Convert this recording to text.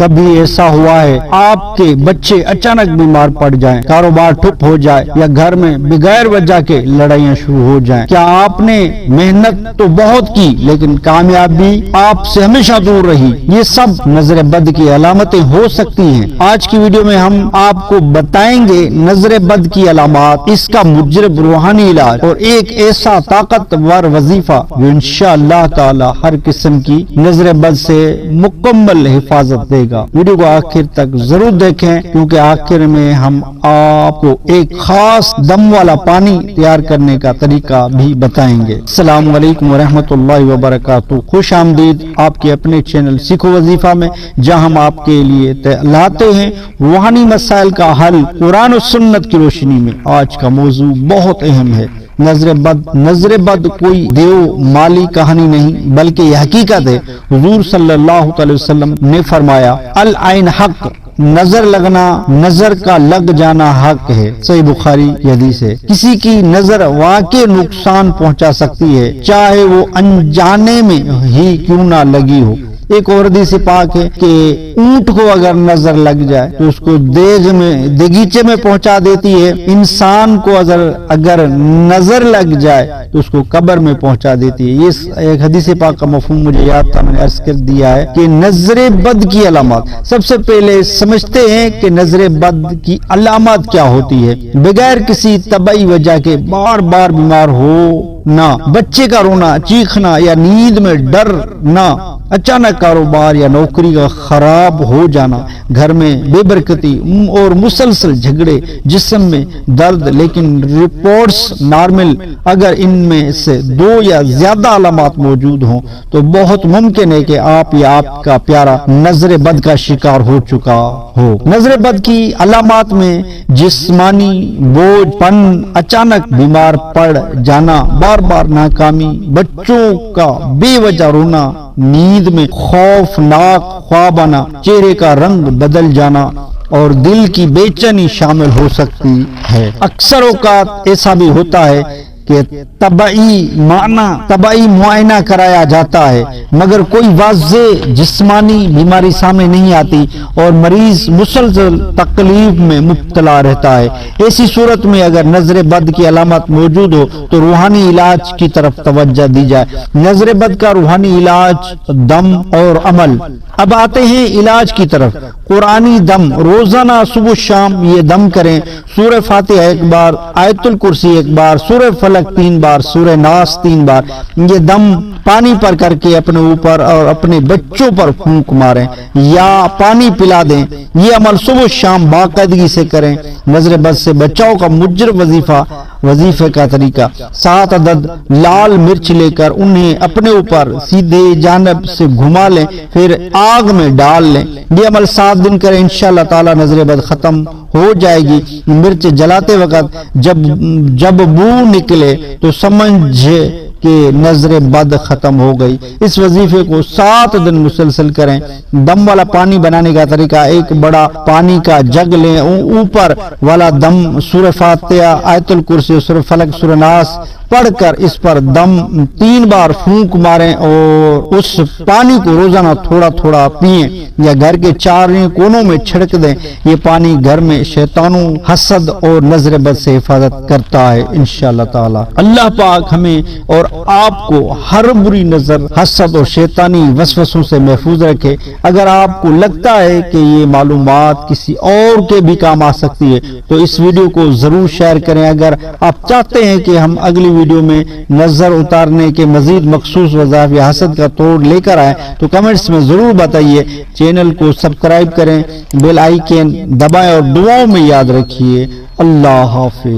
کبھی ایسا ہوا ہے آپ کے بچے اچانک بیمار پڑ جائیں، کاروبار ٹھپ ہو جائے یا گھر میں بغیر وجہ کے لڑائیاں شروع ہو جائیں؟ کیا آپ نے محنت تو بہت کی لیکن کامیابی آپ سے ہمیشہ دور رہی؟ یہ سب نظر بد کی علامتیں ہو سکتی ہیں۔ آج کی ویڈیو میں ہم آپ کو بتائیں گے نظر بد کی علامات، اس کا مجرب روحانی علاج اور ایک ایسا طاقتور وظیفہ جو انشاءاللہ تعالی ہر قسم کی نظر بد سے مکمل حفاظت دے گا۔ ویڈیو کو آخر تک ضرور دیکھیں کیونکہ آخر میں ہم آپ کو ایک خاص دم والا پانی تیار کرنے کا طریقہ بھی بتائیں گے۔ السلام علیکم ورحمۃ اللہ وبرکاتہ۔ خوش آمدید آپ کے اپنے چینل سیکھو وظیفہ میں، جہاں ہم آپ کے لیے لاتے ہیں روحانی مسائل کا حل قرآن و سنت کی روشنی میں۔ آج کا موضوع بہت اہم ہے، نظر بد۔ نظر بد کوئی دیو مالی کہانی نہیں بلکہ یہ حقیقت ہے۔ حضور صلی اللہ علیہ وسلم نے فرمایا، العین حق، نظر لگنا، نظر کا لگ جانا حق ہے۔ صحیح بخاری کی حدیث ہے۔ کسی کی نظر واقع نقصان پہنچا سکتی ہے، چاہے وہ انجانے میں ہی کیوں نہ لگی ہو۔ ایک اور حدیث پاک ہے کہ اونٹ کو اگر نظر لگ جائے تو اس کو دیگیچے میں پہنچا دیتی ہے، انسان کو اگر نظر لگ جائے تو اس کو قبر میں پہنچا دیتی ہے۔ یہ ایک حدیث پاک کا مفہوم مجھے یاد تھا، میں نے عرض کر دیا ہے کہ نظر بد کی علامات۔ سب سے پہلے سمجھتے ہیں کہ نظر بد کی علامات کیا ہوتی ہے۔ بغیر کسی طبعی وجہ کے بار بار بیمار ہونا، بچے کا رونا، چیخنا یا نیند میں ڈرنا، اچانک کاروبار یا نوکری کا خراب ہو جانا، گھر میں بے برکتی اور مسلسل جھگڑے، جسم میں درد لیکن رپورٹس نارمل۔ اگر ان میں سے دو یا زیادہ علامات موجود ہوں تو بہت ممکن ہے کہ آپ یا آپ کا پیارا نظر بد کا شکار ہو چکا ہو۔ نظر بد کی علامات میں جسمانی بوجھ پن، اچانک بیمار پڑ جانا، بار بار ناکامی، بچوں کا بے وجہ رونا، نیند میں خوفناک خواب آنا، چہرے کا رنگ بدل جانا اور دل کی بے چینی شامل ہو سکتی ہے۔ اکثر اوقات ایسا بھی ہوتا ہے کہ طبعی معائنہ کرایا جاتا ہے مگر کوئی واضح جسمانی بیماری سامنے نہیں آتی اور مریض مسلسل تکلیف میں مبتلا رہتا ہے۔ ایسی صورت میں اگر نظر بد کی علامات موجود ہو تو روحانی علاج کی طرف توجہ دی جائے۔ نظر بد کا روحانی علاج، دم اور عمل۔ اب آتے ہیں علاج کی طرف۔ قرآنی دم، روزانہ صبح شام یہ دم کریں۔ سورہ فاتحہ ایک بار، آیت الکرسی ایک بار، سورہ فلق 3 بار، سورہ ناس 3 بار۔ یہ دم پانی پر کر کے اپنے اوپر اور اپنے بچوں پر پھونک ماریں یا پانی پلا دیں۔ یہ عمل صبح شام باقاعدگی سے کریں۔ نظر بد سے بچاؤ کا مجرب وظیفے کا طریقہ: 7 عدد لال مرچ لے کر انہیں اپنے اوپر سیدھے جانب سے گھما لیں، پھر آگ میں ڈال لیں۔ یہ عمل 7 دن کریں، انشاءاللہ تعالی نظر بد ختم ہو جائے گی۔ مرچ جلاتے وقت جب بو نکلے تو سمجھے کہ نظر بد ختم ہو گئی۔ اس وظیفے کو 7 دن مسلسل کریں۔ دم والا پانی بنانے کا طریقہ: ایک بڑا پانی کا جگ لیں، اوپر والا دم سورہ فاتحہ، آیت الکرسی، سورہ فلق، سورہ ناس پڑھ کر اس پر دم 3 بار پھونک ماریں اور اس پانی کو روزانہ تھوڑا تھوڑا پئیں یا گھر کے چاروں کونوں میں چھڑک دیں۔ یہ پانی گھر میں شیطانوں، حسد اور نظر بد سے حفاظت کرتا ہے انشاءاللہ تعالی۔ اللہ پاک ہمیں اور آپ کو ہر بری نظر، حسد اور شیطانی وسوسوں سے محفوظ رکھے۔ اگر آپ کو لگتا ہے کہ یہ معلومات کسی اور کے بھی کام آ سکتی ہے تو اس ویڈیو کو ضرور شیئر کریں۔ اگر آپ چاہتے ہیں کہ ہم اگلی ویڈیو میں نظر اتارنے کے مزید مخصوص وظائف یا حسد کا توڑ لے کر آئیں تو کمنٹس میں ضرور بتائیے۔ چینل کو سبسکرائب کریں، بیل آئیکن دبائیں اور دعاؤں میں یاد رکھیے۔ اللہ حافظ۔